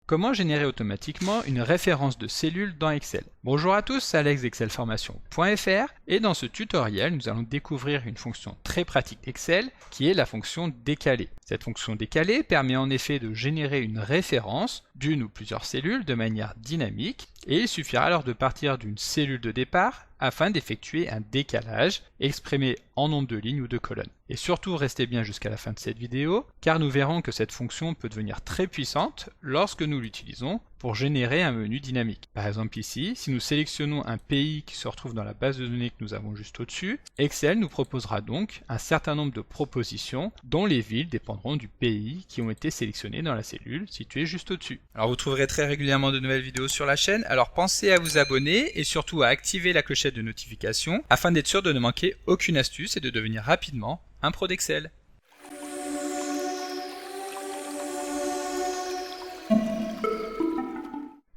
Comment générer automatiquement une référence de cellules dans Excel? Bonjour à tous, c'est Alex d'excelformation.fr et dans ce tutoriel, nous allons découvrir une fonction très pratique d'Excel qui est la fonction décaler. Cette fonction décaler permet en effet de générer une référence d'une ou plusieurs cellules de manière dynamique et il suffira alors de partir d'une cellule de départ afin d'effectuer un décalage exprimé en nombre de lignes ou de colonnes. Et surtout restez bien jusqu'à la fin de cette vidéo car nous verrons que cette fonction peut devenir très puissante lorsque nous l'utilisons pour générer un menu dynamique. Par exemple ici, si nous sélectionnons un pays qui se retrouve dans la base de données que nous avons juste au-dessus, Excel nous proposera donc un certain nombre de propositions dont les villes dépendront du pays qui ont été sélectionnées dans la cellule située juste au-dessus. Alors vous trouverez très régulièrement de nouvelles vidéos sur la chaîne, alors pensez à vous abonner et surtout à activer la clochette de notification afin d'être sûr de ne manquer aucune astuce et de devenir rapidement un pro d'Excel.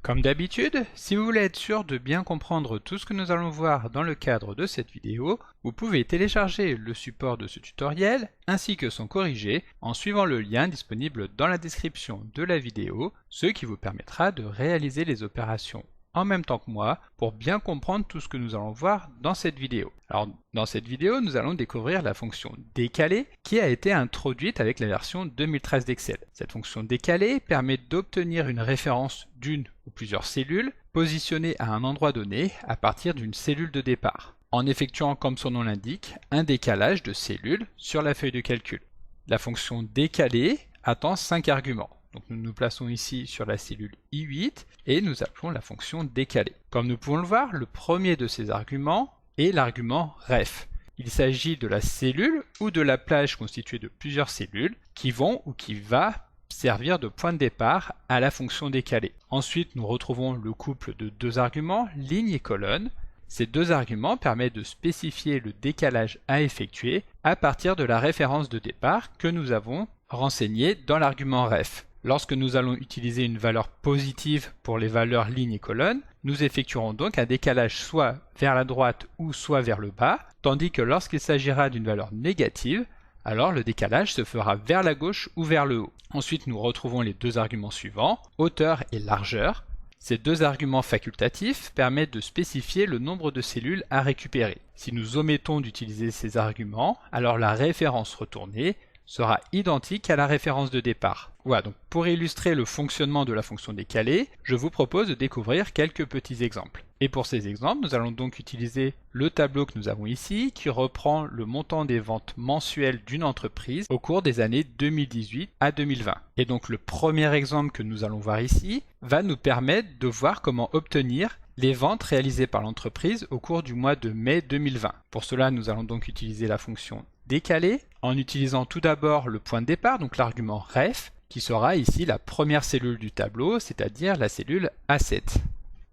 Comme d'habitude, si vous voulez être sûr de bien comprendre tout ce que nous allons voir dans le cadre de cette vidéo, vous pouvez télécharger le support de ce tutoriel ainsi que son corrigé en suivant le lien disponible dans la description de la vidéo, ce qui vous permettra de réaliser les opérations en même temps que moi pour bien comprendre tout ce que nous allons voir dans cette vidéo. Alors dans cette vidéo, nous allons découvrir la fonction décaler qui a été introduite avec la version 2013 d'Excel. Cette fonction décaler permet d'obtenir une référence d'une ou plusieurs cellules positionnées à un endroit donné à partir d'une cellule de départ, en effectuant, comme son nom l'indique, un décalage de cellules sur la feuille de calcul. La fonction décaler attend 5 arguments. Donc nous nous plaçons ici sur la cellule I8 et nous appelons la fonction décaler. Comme nous pouvons le voir, le premier de ces arguments est l'argument ref. Il s'agit de la cellule ou de la plage constituée de plusieurs cellules qui vont ou qui va servir de point de départ à la fonction décaler. Ensuite, nous retrouvons le couple de deux arguments, ligne et colonne. Ces deux arguments permettent de spécifier le décalage à effectuer à partir de la référence de départ que nous avons renseignée dans l'argument ref. Lorsque nous allons utiliser une valeur positive pour les valeurs ligne et colonne, nous effectuerons donc un décalage soit vers la droite ou soit vers le bas, tandis que lorsqu'il s'agira d'une valeur négative, alors le décalage se fera vers la gauche ou vers le haut. Ensuite, nous retrouvons les deux arguments suivants, hauteur et largeur. Ces deux arguments facultatifs permettent de spécifier le nombre de cellules à récupérer. Si nous omettons d'utiliser ces arguments, alors la référence retournée sera identique à la référence de départ. Voilà, donc pour illustrer le fonctionnement de la fonction décaler, je vous propose de découvrir quelques petits exemples. Et pour ces exemples, nous allons donc utiliser le tableau que nous avons ici, qui reprend le montant des ventes mensuelles d'une entreprise au cours des années 2018 à 2020. Et donc le premier exemple que nous allons voir ici va nous permettre de voir comment obtenir les ventes réalisées par l'entreprise au cours du mois de mai 2020. Pour cela, nous allons donc utiliser la fonction décaler en utilisant tout d'abord le point de départ, donc l'argument ref, qui sera ici la première cellule du tableau, c'est-à-dire la cellule A7.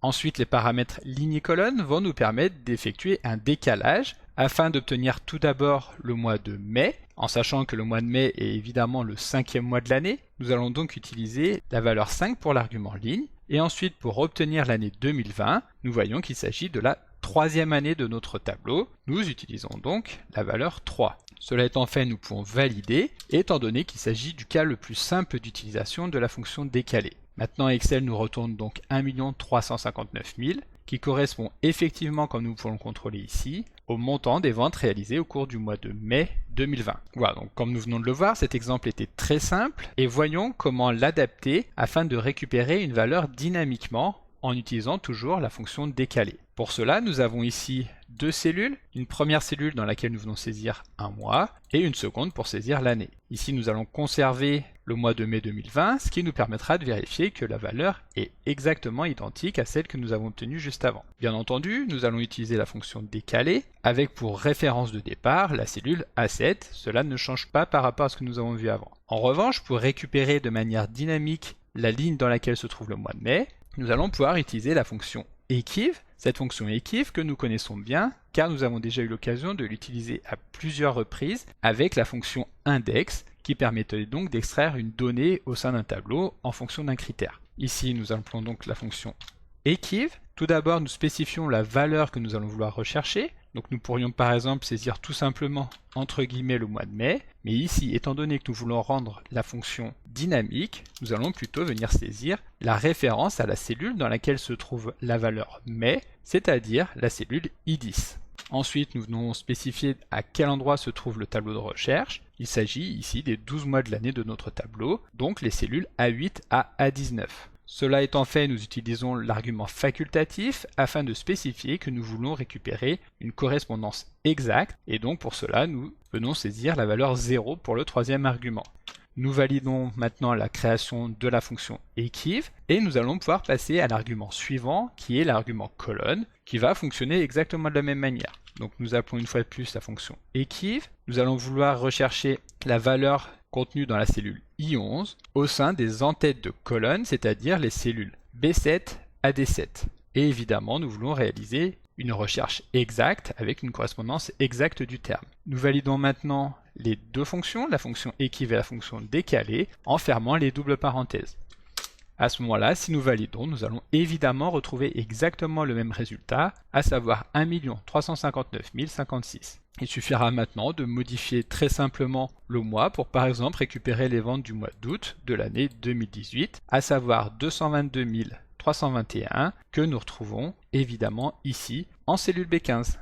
Ensuite, les paramètres ligne et colonne vont nous permettre d'effectuer un décalage afin d'obtenir tout d'abord le mois de mai. En sachant que le mois de mai est évidemment le 5e mois de l'année, nous allons donc utiliser la valeur 5 pour l'argument ligne. Et ensuite, pour obtenir l'année 2020, nous voyons qu'il s'agit de la 3e année de notre tableau. Nous utilisons donc la valeur 3. Cela étant fait, nous pouvons valider, étant donné qu'il s'agit du cas le plus simple d'utilisation de la fonction décaler. Maintenant, Excel nous retourne donc 1 359 000, qui correspond effectivement, comme nous pouvons le contrôler ici, au montant des ventes réalisées au cours du mois de mai 2020. Voilà, donc comme nous venons de le voir, cet exemple était très simple, et voyons comment l'adapter afin de récupérer une valeur dynamiquement en utilisant toujours la fonction décaler. Pour cela, nous avons ici deux cellules, une première cellule dans laquelle nous venons saisir un mois et une seconde pour saisir l'année. Ici, nous allons conserver le mois de mai 2020, ce qui nous permettra de vérifier que la valeur est exactement identique à celle que nous avons obtenue juste avant. Bien entendu, nous allons utiliser la fonction décaler avec pour référence de départ la cellule A7. Cela ne change pas par rapport à ce que nous avons vu avant. En revanche, pour récupérer de manière dynamique la ligne dans laquelle se trouve le mois de mai, nous allons pouvoir utiliser la fonction equiv. Cette fonction equiv que nous connaissons bien car nous avons déjà eu l'occasion de l'utiliser à plusieurs reprises avec la fonction index qui permettait donc d'extraire une donnée au sein d'un tableau en fonction d'un critère. Ici, nous appelons donc la fonction equiv. Tout d'abord, nous spécifions la valeur que nous allons vouloir rechercher. Donc nous pourrions par exemple saisir tout simplement entre guillemets le mois de mai, mais ici, étant donné que nous voulons rendre la fonction dynamique, nous allons plutôt venir saisir la référence à la cellule dans laquelle se trouve la valeur mai, c'est-à-dire la cellule I10. Ensuite, nous venons spécifier à quel endroit se trouve le tableau de recherche. Il s'agit ici des 12 mois de l'année de notre tableau, donc les cellules A8 à A19. Cela étant fait, nous utilisons l'argument facultatif afin de spécifier que nous voulons récupérer une correspondance exacte, et donc pour cela, nous venons saisir la valeur 0 pour le troisième argument. Nous validons maintenant la création de la fonction equiv et nous allons pouvoir passer à l'argument suivant qui est l'argument colonne qui va fonctionner exactement de la même manière. Donc nous appelons une fois de plus la fonction equiv. Nous allons vouloir rechercher la valeur contenue dans la cellule I11 au sein des en-têtes de colonne, c'est-à-dire les cellules B7 à D7. Et évidemment, nous voulons réaliser une recherche exacte avec une correspondance exacte du terme. Nous validons maintenant les deux fonctions, la fonction equiv et la fonction décalée, en fermant les doubles parenthèses. À ce moment-là, si nous validons, nous allons évidemment retrouver exactement le même résultat, à savoir 1 359 056. Il suffira maintenant de modifier très simplement le mois pour par exemple récupérer les ventes du mois d'août de l'année 2018, à savoir 222 321 que nous retrouvons évidemment ici en cellule B15.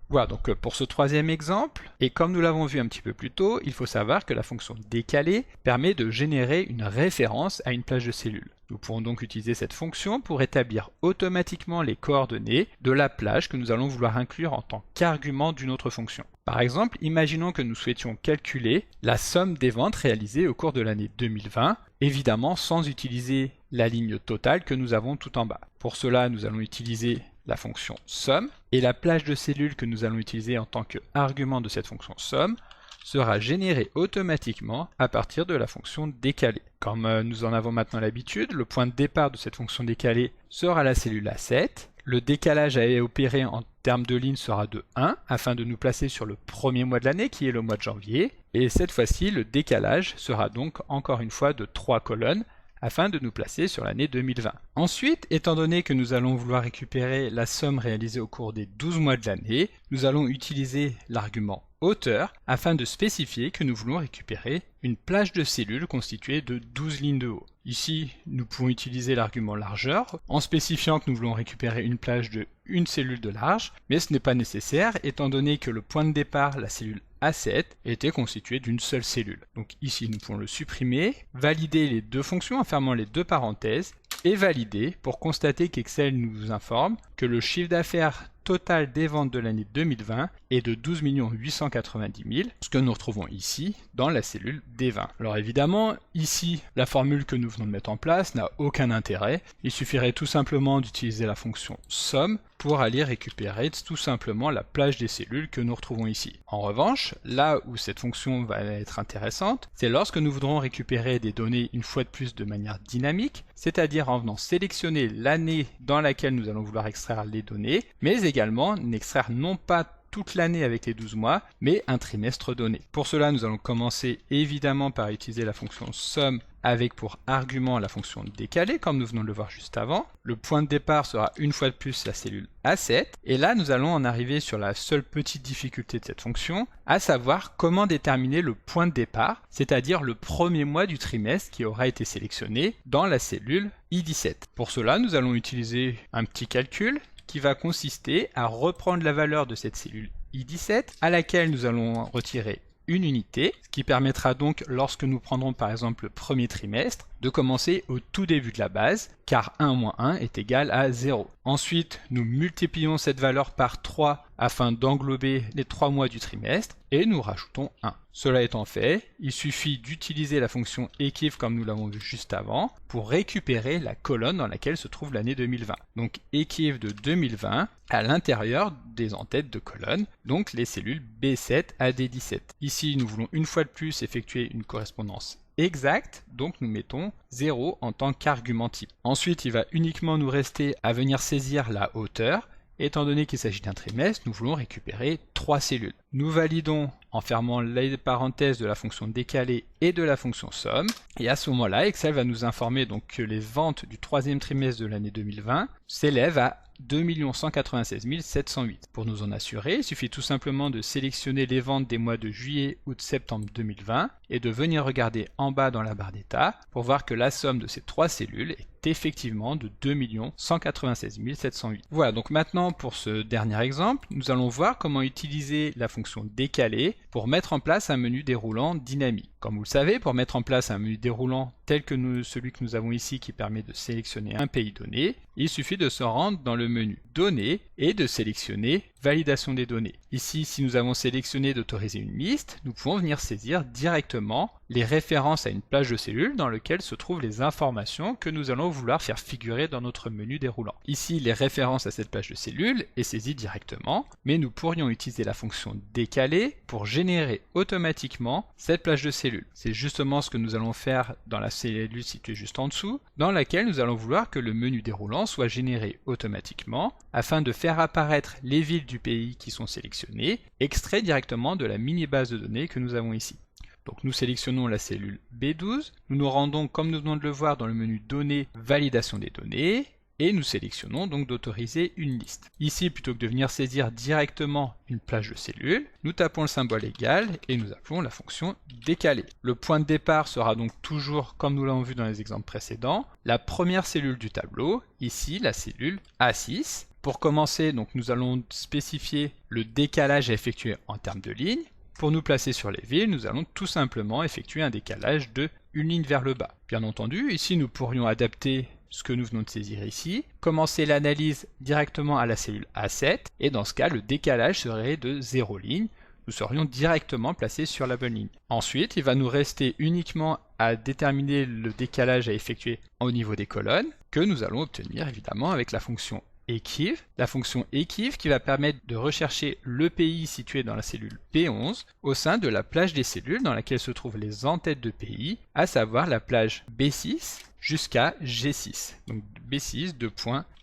Voilà donc pour ce troisième exemple, et comme nous l'avons vu un petit peu plus tôt, il faut savoir que la fonction décalée permet de générer une référence à une plage de cellules. Nous pourrons donc utiliser cette fonction pour établir automatiquement les coordonnées de la plage que nous allons vouloir inclure en tant qu'argument d'une autre fonction. Par exemple, imaginons que nous souhaitions calculer la somme des ventes réalisées au cours de l'année 2020, évidemment sans utiliser la ligne totale que nous avons tout en bas. Pour cela, nous allons utiliser la fonction somme, et la plage de cellules que nous allons utiliser en tant qu'argument de cette fonction somme sera générée automatiquement à partir de la fonction décalée. Comme nous en avons maintenant l'habitude, le point de départ de cette fonction décalée sera la cellule A7. Le décalage à opérer en termes de ligne sera de 1 afin de nous placer sur le premier mois de l'année qui est le mois de janvier. Et cette fois-ci, le décalage sera donc encore une fois de 3 colonnes afin de nous placer sur l'année 2020. Ensuite, étant donné que nous allons vouloir récupérer la somme réalisée au cours des 12 mois de l'année, nous allons utiliser l'argument hauteur afin de spécifier que nous voulons récupérer une plage de cellules constituée de 12 lignes de haut. Ici, nous pouvons utiliser l'argument largeur en spécifiant que nous voulons récupérer une plage de une cellule de large, mais ce n'est pas nécessaire étant donné que le point de départ, la cellule A7, était constitué d'une seule cellule. Donc ici, nous pouvons le supprimer, valider les deux fonctions en fermant les deux parenthèses et valider pour constater qu'Excel nous informe que le chiffre d'affaires total des ventes de l'année 2020 est de 12 890 000, ce que nous retrouvons ici dans la cellule D20. Alors évidemment, ici, la formule que nous venons de mettre en place n'a aucun intérêt. Il suffirait tout simplement d'utiliser la fonction somme pour aller récupérer tout simplement la plage des cellules que nous retrouvons ici. En revanche, là où cette fonction va être intéressante, c'est lorsque nous voudrons récupérer des données une fois de plus de manière dynamique, c'est-à-dire en venant sélectionner l'année dans laquelle nous allons vouloir extraire les données, mais également n'extraire non pas toute l'année avec les 12 mois, mais un trimestre donné. Pour cela, nous allons commencer évidemment par utiliser la fonction somme avec pour argument la fonction décalée, comme nous venons de le voir juste avant. Le point de départ sera une fois de plus la cellule A7, et là nous allons en arriver sur la seule petite difficulté de cette fonction, à savoir comment déterminer le point de départ, c'est-à-dire le premier mois du trimestre qui aura été sélectionné dans la cellule I17. Pour cela, nous allons utiliser un petit calcul qui va consister à reprendre la valeur de cette cellule I17 à laquelle nous allons retirer une unité, ce qui permettra donc, lorsque nous prendrons par exemple le premier trimestre, de commencer au tout début de la base, car 1 moins 1 est égal à 0. Ensuite, nous multiplions cette valeur par 3 afin d'englober les 3 mois du trimestre, et nous rajoutons 1. Cela étant fait, il suffit d'utiliser la fonction equiv comme nous l'avons vu juste avant, pour récupérer la colonne dans laquelle se trouve l'année 2020. Donc equiv de 2020 à l'intérieur des en-têtes de colonne, donc les cellules B7 à D17. Ici, nous voulons une fois de plus effectuer une correspondance exact, donc nous mettons 0 en tant qu'argument type. Ensuite, il va uniquement nous rester à venir saisir la hauteur. Étant donné qu'il s'agit d'un trimestre, nous voulons récupérer 3 cellules. Nous validons en fermant les parenthèses de la fonction décalée et de la fonction somme. Et à ce moment-là, Excel va nous informer donc que les ventes du troisième trimestre de l'année 2020 s'élèvent à 2 196 708. Pour nous en assurer, il suffit tout simplement de sélectionner les ventes des mois de juillet, août, septembre 2020 et de venir regarder en bas dans la barre d'état pour voir que la somme de ces trois cellules est effectivement de 2 196 708. Voilà, donc maintenant pour ce dernier exemple, nous allons voir comment utiliser la fonction décalée pour mettre en place un menu déroulant dynamique. Comme vous le savez, pour mettre en place un menu déroulant tel que celui que nous avons ici qui permet de sélectionner un pays donné, il suffit de se rendre dans le menu Données et de sélectionner Validation des données. Ici, si nous avons sélectionné d'autoriser une liste, nous pouvons venir saisir directement les références à une plage de cellules dans laquelle se trouvent les informations que nous allons vouloir faire figurer dans notre menu déroulant. Ici, les références à cette plage de cellules est saisie directement, mais nous pourrions utiliser la fonction décaler pour générer automatiquement cette plage de cellules. C'est justement ce que nous allons faire dans la cellule située juste en dessous, dans laquelle nous allons vouloir que le menu déroulant soit généré automatiquement afin de faire apparaître les villes du pays qui sont sélectionnées, extraits directement de la mini base de données que nous avons ici. Donc nous sélectionnons la cellule B12, nous nous rendons comme nous venons de le voir dans le menu Données, Validation des données, et nous sélectionnons donc d'autoriser une liste. Ici, plutôt que de venir saisir directement une plage de cellules, nous tapons le symbole égal et nous appelons la fonction décaler. Le point de départ sera donc toujours, comme nous l'avons vu dans les exemples précédents, la première cellule du tableau, ici la cellule A6. Pour commencer, donc, nous allons spécifier le décalage à effectuer en termes de lignes. Pour nous placer sur les villes, nous allons tout simplement effectuer un décalage de une ligne vers le bas. Bien entendu, ici nous pourrions adapter ce que nous venons de saisir ici, commencer l'analyse directement à la cellule A7, et dans ce cas, le décalage serait de 0 ligne. Nous serions directement placés sur la bonne ligne. Ensuite, il va nous rester uniquement à déterminer le décalage à effectuer au niveau des colonnes, que nous allons obtenir évidemment avec la fonction Equiv, la fonction Equiv qui va permettre de rechercher le pays situé dans la cellule B11 au sein de la plage des cellules dans laquelle se trouvent les en-têtes de pays, à savoir la plage B6 jusqu'à G6. Donc B6,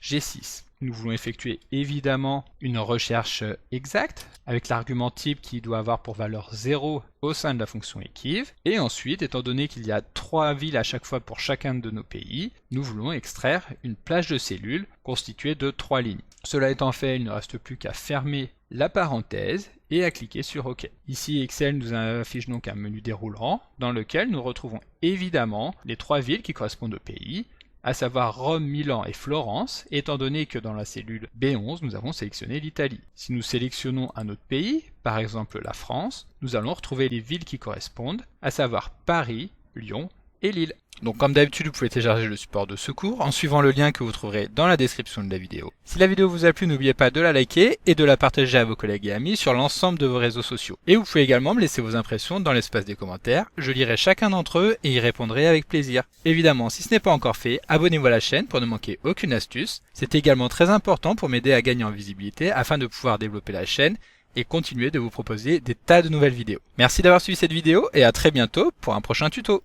G6. Nous voulons effectuer évidemment une recherche exacte avec l'argument type qui doit avoir pour valeur 0 au sein de la fonction Equiv. Et ensuite, étant donné qu'il y a 3 villes à chaque fois pour chacun de nos pays, nous voulons extraire une plage de cellules constituée de 3 lignes. Cela étant fait, il ne reste plus qu'à fermer la parenthèse et à cliquer sur OK. Ici, Excel nous affiche donc un menu déroulant dans lequel nous retrouvons évidemment les 3 villes qui correspondent au pays, à savoir Rome, Milan et Florence, étant donné que dans la cellule B11, nous avons sélectionné l'Italie. Si nous sélectionnons un autre pays, par exemple la France, nous allons retrouver les villes qui correspondent, à savoir Paris, Lyon et Lille. Donc comme d'habitude, vous pouvez télécharger le support de secours en suivant le lien que vous trouverez dans la description de la vidéo. Si la vidéo vous a plu, n'oubliez pas de la liker et de la partager à vos collègues et amis sur l'ensemble de vos réseaux sociaux. Et vous pouvez également me laisser vos impressions dans l'espace des commentaires, je lirai chacun d'entre eux et y répondrai avec plaisir. Évidemment, si ce n'est pas encore fait, abonnez-vous à la chaîne pour ne manquer aucune astuce. C'est également très important pour m'aider à gagner en visibilité afin de pouvoir développer la chaîne et continuer de vous proposer des tas de nouvelles vidéos. Merci d'avoir suivi cette vidéo et à très bientôt pour un prochain tuto.